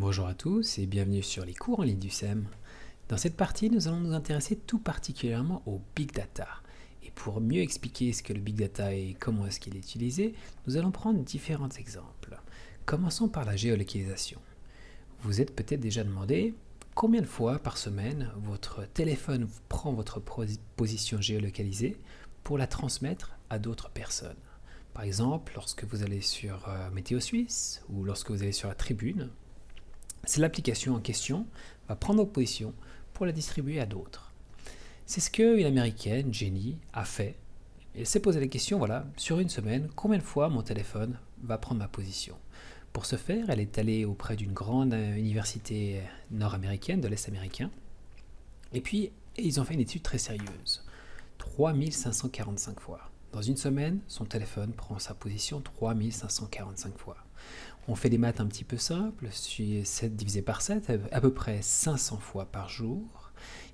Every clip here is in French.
Bonjour à tous et bienvenue sur les cours en ligne du SEM. Dans cette partie, nous allons nous intéresser tout particulièrement au Big Data. Et pour mieux expliquer ce que le Big Data est et comment est-ce qu'il est utilisé, nous allons prendre différents exemples. Commençons par la géolocalisation. Vous êtes peut-être déjà demandé combien de fois par semaine votre téléphone prend votre position géolocalisée pour la transmettre à d'autres personnes. Par exemple, lorsque vous allez sur Météo Suisse ou lorsque vous allez sur la Tribune, c'est l'application en question va prendre votre position pour la distribuer à d'autres. C'est ce qu'une américaine, Jenny, a fait. Elle s'est posé la question, voilà, sur une semaine, combien de fois mon téléphone va prendre ma position? Pour ce faire, elle est allée auprès d'une grande université nord-américaine, de l'Est américain, et puis ils ont fait une étude très sérieuse. 3545 fois. Dans une semaine, son téléphone prend sa position 3545 fois. On fait des maths un petit peu simples, 7 divisé par 7, à peu près 500 fois par jour.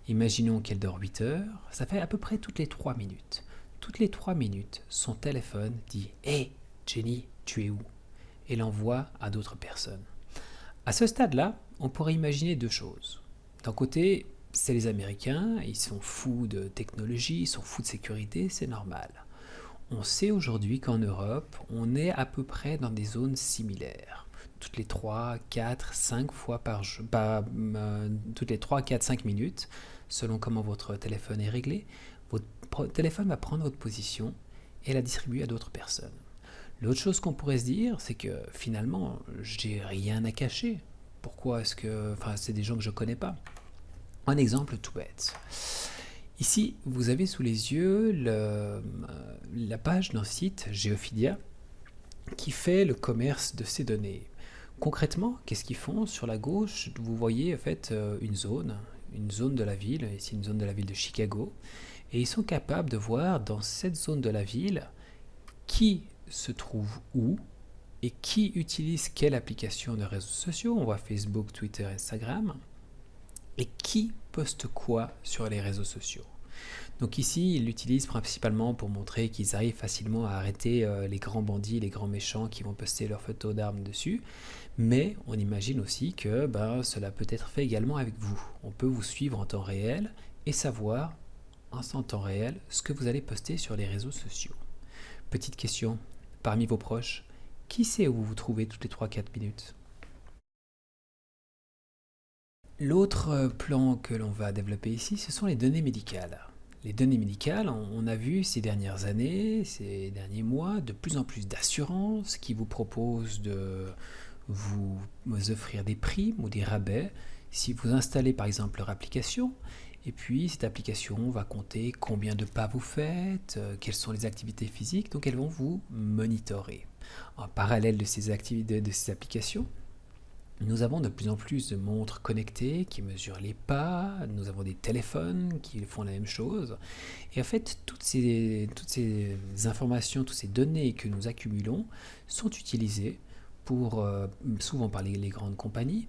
Imaginons qu'elle dort 8 heures, ça fait à peu près toutes les 3 minutes. Toutes les 3 minutes, son téléphone dit « Hey, Jenny, tu es où ?» et l'envoie à d'autres personnes. À ce stade-là, on pourrait imaginer deux choses. D'un côté, c'est les Américains, ils sont fous de technologie, ils sont fous de sécurité, c'est normal. On sait aujourd'hui qu'en Europe, on est à peu près dans des zones similaires. Toutes les 3, 4, 5 fois par jour, toutes les 3, 4, 5 minutes, selon comment votre téléphone est réglé, votre téléphone va prendre votre position et la distribuer à d'autres personnes. L'autre chose qu'on pourrait se dire, c'est que finalement, j'ai rien à cacher. Pourquoi est-ce que... Enfin, c'est des gens que je ne connais pas. Un exemple tout bête. Ici, vous avez sous les yeux la page d'un site, Geofidia, qui fait le commerce de ces données. Concrètement, qu'est-ce qu'ils font? Sur la gauche, vous voyez en fait une zone de la ville, ici une zone de la ville de Chicago, et ils sont capables de voir dans cette zone de la ville qui se trouve où et qui utilise quelle application de réseaux sociaux. On voit Facebook, Twitter, Instagram, et qui poste quoi sur les réseaux sociaux. Donc ici, ils l'utilisent principalement pour montrer qu'ils arrivent facilement à arrêter les grands bandits, les grands méchants qui vont poster leurs photos d'armes dessus. Mais on imagine aussi que cela peut être fait également avec vous. On peut vous suivre en temps réel et savoir en temps réel ce que vous allez poster sur les réseaux sociaux. Petite question, parmi vos proches, qui sait où vous vous trouvez toutes les 3-4 minutes? L'autre plan que l'on va développer ici, ce sont les données médicales. Les données médicales, on a vu ces dernières années, ces derniers mois, de plus en plus d'assurances qui vous proposent de vous offrir des primes ou des rabais si vous installez par exemple leur application. Et puis cette application va compter combien de pas vous faites, quelles sont les activités physiques, donc elles vont vous monitorer. En parallèle de ces activités, de ces applications, nous avons de plus en plus de montres connectées qui mesurent les pas, nous avons des téléphones qui font la même chose. Et en fait, toutes ces informations, toutes ces données que nous accumulons sont utilisées souvent par les grandes compagnies,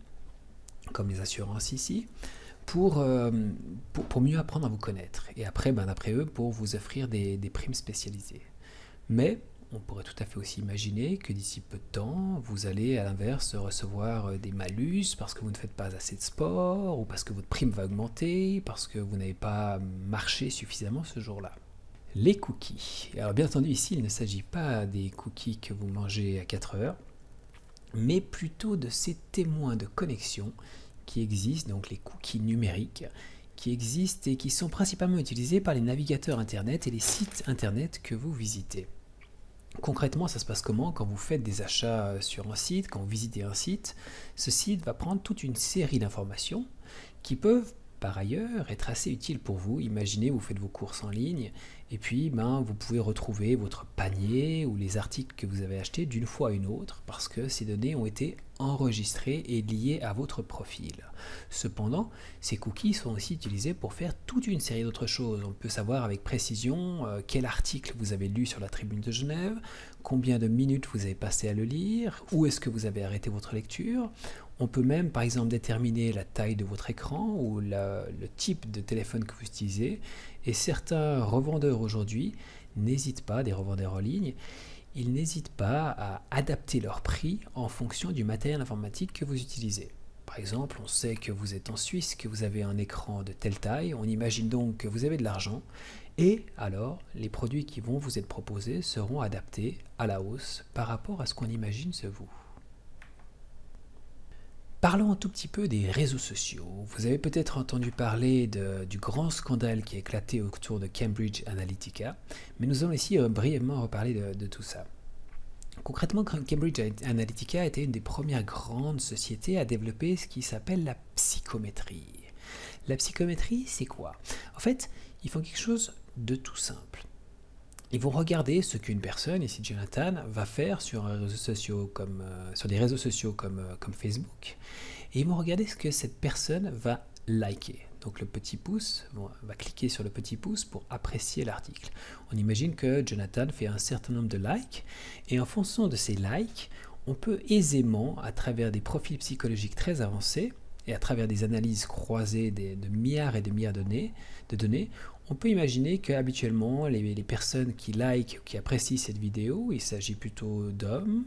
comme les assurances ici, pour mieux apprendre à vous connaître. Et après, d'après eux, pour vous offrir des primes spécialisées. Mais on pourrait tout à fait aussi imaginer que d'ici peu de temps, vous allez à l'inverse recevoir des malus parce que vous ne faites pas assez de sport, ou parce que votre prime va augmenter, parce que vous n'avez pas marché suffisamment ce jour-là. Les cookies. Alors bien entendu ici, il ne s'agit pas des cookies que vous mangez à 4 heures, mais plutôt de ces témoins de connexion qui existent, donc les cookies numériques, qui existent et qui sont principalement utilisés par les navigateurs Internet et les sites Internet que vous visitez. Concrètement, ça se passe comment? Quand vous faites des achats sur un site, quand vous visitez un site, ce site va prendre toute une série d'informations qui peuvent par ailleurs être assez utiles pour vous. Imaginez, vous faites vos courses en ligne et puis vous pouvez retrouver votre panier ou les articles que vous avez achetés d'une fois à une autre parce que ces données ont été enregistrées et liées à votre profil. Cependant, ces cookies sont aussi utilisés pour faire toute une série d'autres choses. On peut savoir avec précision quel article vous avez lu sur la Tribune de Genève, combien de minutes vous avez passé à le lire, où est-ce que vous avez arrêté votre lecture. On peut même par exemple déterminer la taille de votre écran ou le type de téléphone que vous utilisez. Et certains revendeurs aujourd'hui n'hésitent pas, des revendeurs en ligne, ils n'hésitent pas à adapter leur prix en fonction du matériel informatique que vous utilisez. Par exemple, on sait que vous êtes en Suisse, que vous avez un écran de telle taille, on imagine donc que vous avez de l'argent, et alors les produits qui vont vous être proposés seront adaptés à la hausse par rapport à ce qu'on imagine de vous. Parlons un tout petit peu des réseaux sociaux. Vous avez peut-être entendu parler du grand scandale qui a éclaté autour de Cambridge Analytica, mais nous allons ici brièvement reparler de tout ça. Concrètement, Cambridge Analytica était une des premières grandes sociétés à développer ce qui s'appelle la psychométrie. La psychométrie, c'est quoi? En fait, ils font quelque chose de tout simple. Ils vont regarder ce qu'une personne, ici Jonathan, va faire sur des réseaux sociaux comme Facebook, et ils vont regarder ce que cette personne va liker. Donc le petit pouce, on va cliquer sur le petit pouce pour apprécier l'article. On imagine que Jonathan fait un certain nombre de likes, et en fonction de ces likes, on peut aisément, à travers des profils psychologiques très avancés, et à travers des analyses croisées de milliards et de milliards de données, on peut imaginer qu'habituellement, les personnes qui likent, qui apprécient cette vidéo, il s'agit plutôt d'hommes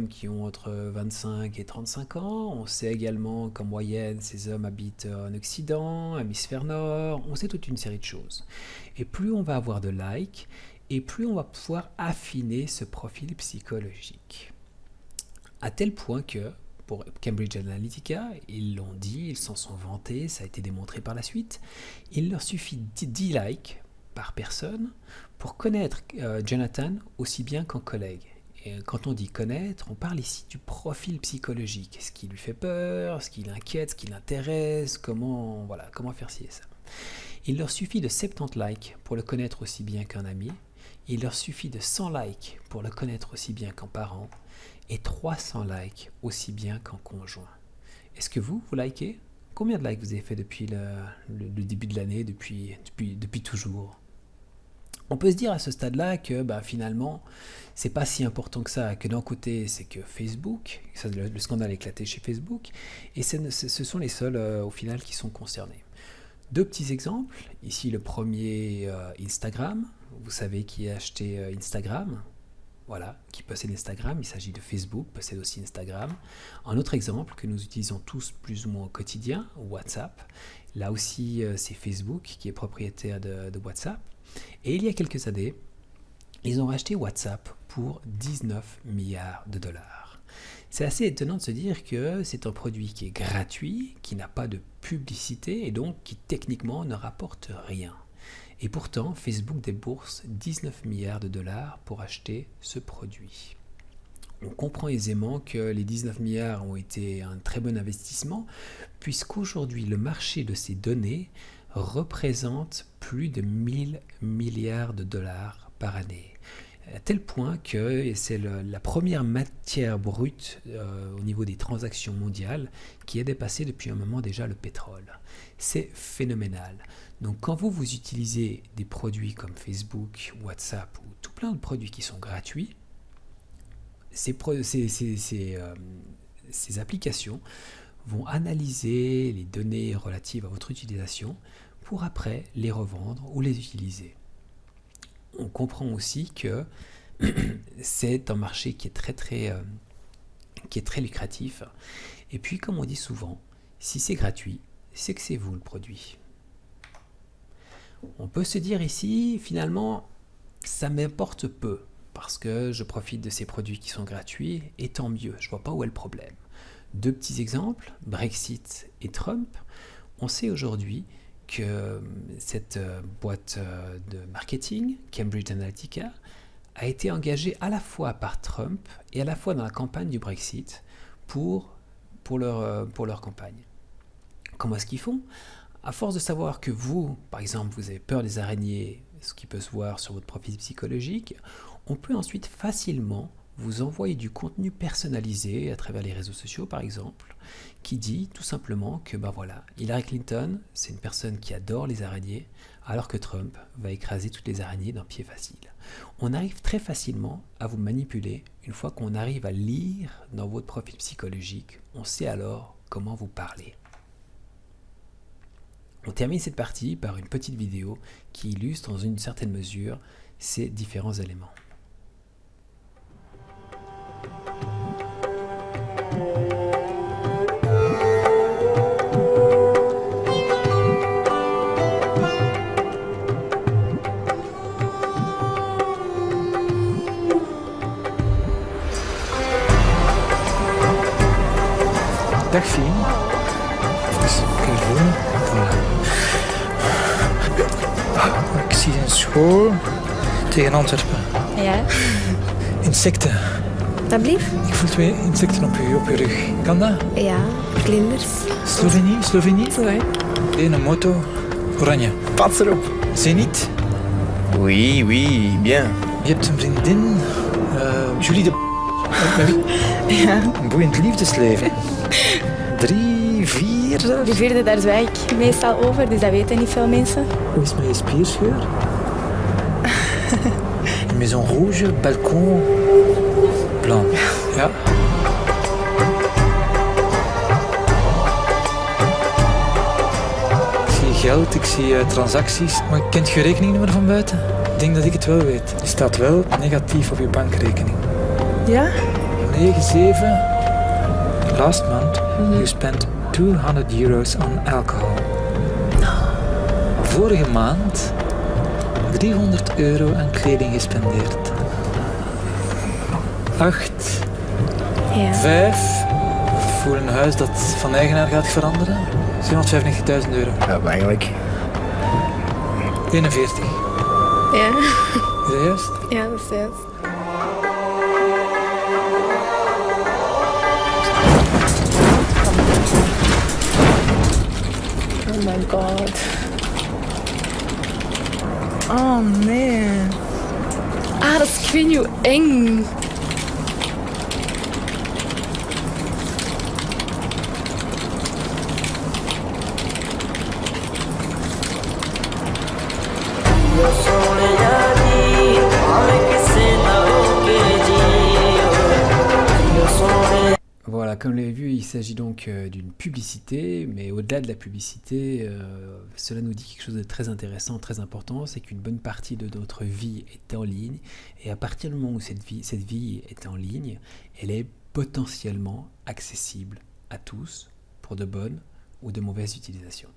qui ont entre 25 et 35 ans. On sait également qu'en moyenne, ces hommes habitent en Occident, hémisphère nord, on sait toute une série de choses. Et plus on va avoir de likes, et plus on va pouvoir affiner ce profil psychologique. À tel point que, pour Cambridge Analytica, ils l'ont dit, ils s'en sont vantés, ça a été démontré par la suite, il leur suffit 10 likes par personne pour connaître Jonathan aussi bien qu'un collègue. Et quand on dit connaître, on parle ici du profil psychologique, ce qui lui fait peur, ce qui l'inquiète, ce qui l'intéresse, comment faire ci et ça. Il leur suffit de 70 likes pour le connaître aussi bien qu'un ami, il leur suffit de 100 likes pour le connaître aussi bien qu'un parent, et 300 likes aussi bien qu'en conjoint. Est-ce que vous likez? Combien de likes vous avez fait depuis le début de l'année, depuis toujours? On peut se dire à ce stade-là que finalement, c'est pas si important que ça, que d'un côté, c'est que Facebook, le scandale a éclaté chez Facebook, et ce sont les seuls au final qui sont concernés. Deux petits exemples. Ici, le premier, Instagram. Vous savez qui a acheté Instagram? Voilà, qui possède Instagram, il s'agit de Facebook, possède aussi Instagram. Un autre exemple que nous utilisons tous plus ou moins au quotidien, WhatsApp. Là aussi, c'est Facebook qui est propriétaire de WhatsApp. Et il y a quelques années, ils ont racheté WhatsApp pour 19 milliards de dollars. C'est assez étonnant de se dire que c'est un produit qui est gratuit, qui n'a pas de publicité et donc qui techniquement ne rapporte rien. Et pourtant, Facebook débourse 19 milliards de dollars pour acheter ce produit. On comprend aisément que les 19 milliards ont été un très bon investissement, puisqu'aujourd'hui, le marché de ces données représente plus de 1000 milliards de dollars par année. À tel point que c'est la première matière brute au niveau des transactions mondiales qui a dépassé depuis un moment déjà le pétrole. C'est phénoménal. Donc quand vous utilisez des produits comme Facebook, WhatsApp ou tout plein de produits qui sont gratuits, ces applications vont analyser les données relatives à votre utilisation pour après les revendre ou les utiliser. On comprend aussi que c'est un marché qui est très lucratif. Et puis, comme on dit souvent, si c'est gratuit, c'est que c'est vous le produit. On peut se dire ici, finalement, ça m'importe peu, parce que je profite de ces produits qui sont gratuits, et tant mieux, je ne vois pas où est le problème. Deux petits exemples, Brexit et Trump. On sait aujourd'hui que cette boîte de marketing, Cambridge Analytica, a été engagée à la fois par Trump et à la fois dans la campagne du Brexit pour leur campagne. Comment est-ce qu'ils font? À force de savoir que vous, par exemple, vous avez peur des araignées, ce qui peut se voir sur votre profil psychologique, on peut ensuite facilement vous envoyer du contenu personnalisé à travers les réseaux sociaux, par exemple, qui dit tout simplement que Hillary Clinton, c'est une personne qui adore les araignées, alors que Trump va écraser toutes les araignées d'un pied facile. On arrive très facilement à vous manipuler. Une fois qu'on arrive à lire dans votre profil psychologique, on sait alors comment vous parler. On termine cette partie par une petite vidéo qui illustre dans une certaine mesure ces différents éléments. Dag Fien. Even kijken. Voilà. Ik zie een school tegen Antwerpen. Ja, Insecten. alsjeblieft. Ik voel 2 insecten op je rug. Kan dat? Ja, vlinders. Slovenie? Ouais. Een moto. Oranje. Pats erop. Zenit. Oui, oui, bien. Je hebt een vriendin. Julie de... Met wie? Ja. Een boeiend liefdesleven. 3, 4 zelfs. De vierde, daar zwijg ik meestal over, dus dat weten niet veel mensen. Hoe is het met je spierscheur? Een maison rouge, balkon, plan. Ja. Ik zie geld, ik zie transacties. Maar kent je rekeningnummer van buiten? Ik denk dat ik het wel weet. Die staat wel negatief op je bankrekening. Ja? 97. Last month, you spent €200 on alcohol. Vorige maand €300 aan kleding gespendeerd. 8, Ja. 5 voor een huis dat van eigenaar gaat veranderen. €795.000. Ja, maar eigenlijk. 41. Ja. Is dat juist? Ja, dat is juist. Oh my god. Oh nee. Ah, dat is, ik weet niet hoe eng. Voilà, comme vous l'avez vu, il s'agit donc d'une publicité, mais au-delà de la publicité, cela nous dit quelque chose de très intéressant, très important, c'est qu'une bonne partie de notre vie est en ligne, et à partir du moment où cette vie est en ligne, elle est potentiellement accessible à tous pour de bonnes ou de mauvaises utilisations.